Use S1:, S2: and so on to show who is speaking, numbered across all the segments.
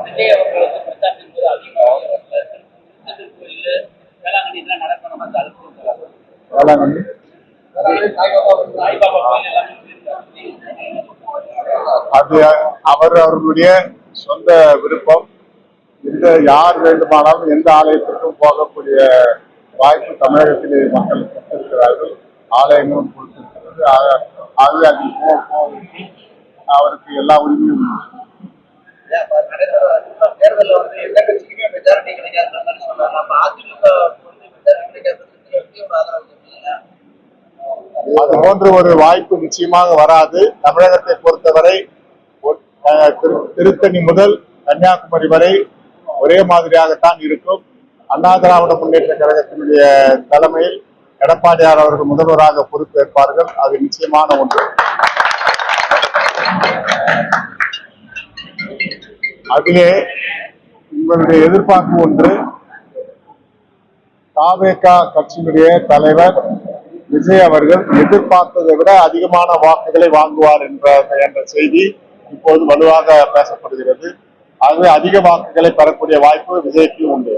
S1: விஜய் அவர்களுக்கு பிரச்சாரம் என்பது அதிகமாக கோயில் வேளாங்கண்ணி எல்லாம் நடக்கணும் அந்த அழுத்தம்
S2: வேளாங்கண்ணி
S1: சாய்பாபா கோயில் எல்லாமே
S2: அது அவர்களுடைய சொந்த விருப்பம். யார் வேண்டுமானாலும் எந்த ஆலயத்திற்கும் போகக்கூடிய வாய்ப்பு தமிழகத்திலே மக்கள் கொடுத்திருக்கிறார்கள், ஆலயங்களும் கொடுத்திருக்கிறது. ஆகவே அதில் போவதற்கு அவருக்கு எல்லா உரிமையும்.
S1: தேர்தலில் வந்து எந்த கட்சிக்குமே மெஜாரிட்டி கிடைக்காதுன்ற மாதிரி சொன்னாங்க. அப்ப அதிமுக வந்து மெஜாரிட்டி கிடைக்காது
S2: அது போன்ற ஒரு வாய்ப்பு நிச்சயமாக வராது. தமிழகத்தை பொறுத்தவரை திருத்தணி முதல் கன்னியாகுமரி வரை ஒரே மாதிரியாகத்தான் இருக்கும். அண்ணா திராவிட முன்னேற்ற கழகத்தினுடைய தலைமையில் எடப்பாடியார் அவர்கள் முதல்வராக பொறுப்பேற்பார்கள். அது நிச்சயமான ஒன்று. அதிலே உங்களுடைய எதிர்பார்ப்பு ஒன்று, தாவேகா கட்சியினுடைய தலைவர் விஜய் அவர்கள் எதிர்பார்த்ததை விட அதிகமான வாக்குகளை வாங்குவார் என்ற செய்தி இப்போது வலுவாக பேசப்படுகிறது. ஆகவே அதிக வாக்குகளை பெறக்கூடிய வாய்ப்பு விஜய்க்கு உண்டு.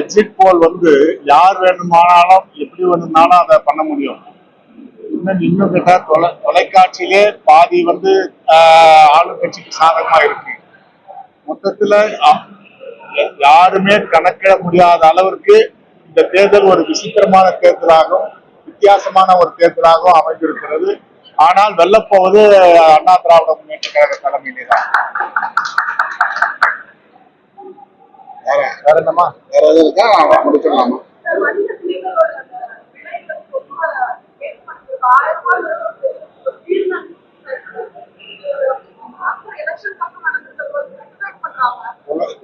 S2: எக்ஸிட் போல் வந்து யார் வேணுமானாலும் எப்படி வேணும்னாலும் அதை பண்ண முடியும். இன்னும் கேட்டா தொலைக்காட்சியிலே பாதி வந்து ஆளுங்கட்சிக்கு சாதகமா இருக்கு. மொத்தத்துல யாருமே கணக்கிட முடியாத அளவிற்கு இந்த தேர்தல் ஒரு விசித்திரமான தேர்தலாகவும் வித்தியாசமான ஒரு தேர்தலாகவும் அமைந்திருக்கிறது. ஆனால் வெல்லப்போவது அண்ணா திராவிட முன்னேற்ற கழக தலைமையிலே தான். வேற என்னமா வேற எது இருக்கா முடிச்சிடலாமா?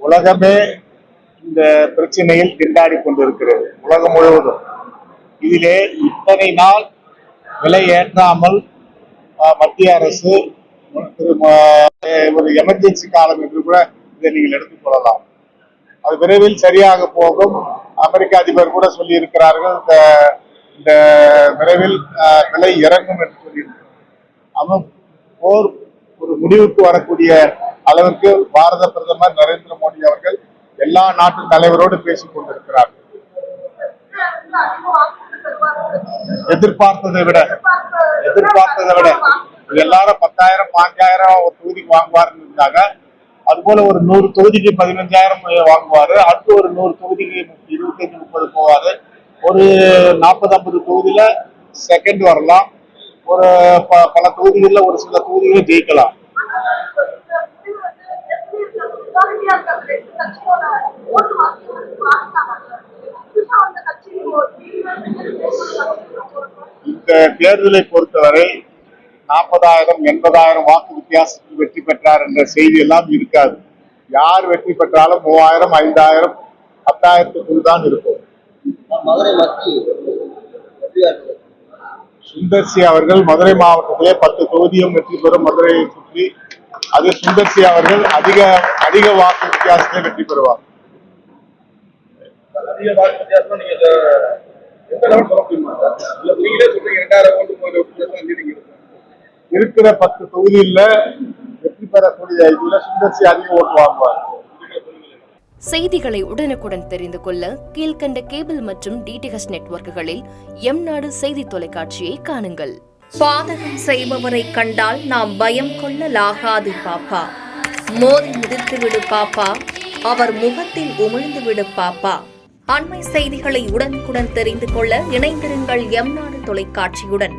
S2: உலகமே இந்த பிரச்சனையில் திண்டாடி கொண்டிருக்கிறது, உலகம் முழுவதும். இதிலே இத்தனை நாள் விலை ஏற்றாமல் மத்திய அரசு ஒரு எமர்ஜென்சி காலம் என்று கூட இதை நீங்கள் எடுத்துக் கொள்ளலாம். அது விரைவில் சரியாக போகும். அமெரிக்க அதிபர் கூட சொல்லி இருக்கிறார்கள், இந்த விரைவில் விலை இறங்கும் என்று சொல்லியிருக்கிறார். அவன் போர் ஒரு முடிவுக்கு வரக்கூடிய அளவிற்கு பாரத பிரதமர் நரேந்திர மோடி அவர்கள் எல்லா நாட்டு தலைவரோடு பேசிக் கொண்டிருக்கிறார்கள். எதிர்பார்த்ததை விட எல்லாரும் 10,000 5,000 ஒரு தொகுதிக்கு வாங்குவாருன்னு இருந்தாங்க. அது போல ஒரு 100 தொகுதிக்கு 15,000 வாங்குவாரு. அடுத்து ஒரு 100 தொகுதிக்கு 25-30 போவாரு. ஒரு 40-50 தொகுதியில செகண்ட் வரலாம். ஒரு பல தொகுதிகளில் ஒரு சில தொகுதிகளை ஜெயிக்கலாம். இந்த தேர்தலை பொறுத்தவரை 40,000 80,000 வாக்கு வித்தியாசத்தில் வெற்றி பெற்றார் என்ற செய்தி எல்லாம் இருக்காது. யார் வெற்றி பெற்றாலும் 3,000 5,000 10,000 தான் இருக்கும். சுந்தர்சி அவர்கள் மதுரை மாவட்டத்திலே 10 தொகுதியும் வெற்றி பெறும். மதுரையை சுற்றி அது சுந்தர்சி அவர்கள் அதிக வாக்கு வித்தியாசத்தை வெற்றி பெறுவார். இருக்கிற 10 தொகுதியில் வெற்றி பெறக்கூடிய இதுல சுந்தர்சி அதிக ஓட்டு வாங்குவார்.
S3: செய்திகளை உடனுக்குடன் தெரிந்து கொள்ள கீழ்கண்ட கேபிள் மற்றும் டிடிஹெச் நெட்வொர்க்குகளில் எம்நாடு செய்தி தொலைக்காட்சியை காணுங்கள்.
S4: பாதகம் செய்பவரை கண்டால் நாம் பயம் கொள்ளலாகாது பாப்பா. மோதி மிதித்துவிடு பாப்பா, அவர் முகத்தில் உமிழ்ந்துவிடு பாப்பா. அண்மை செய்திகளை உடனுக்குடன் தெரிந்து கொள்ள இணைந்திருங்கள் எம்நாடு தொலைக்காட்சியுடன்.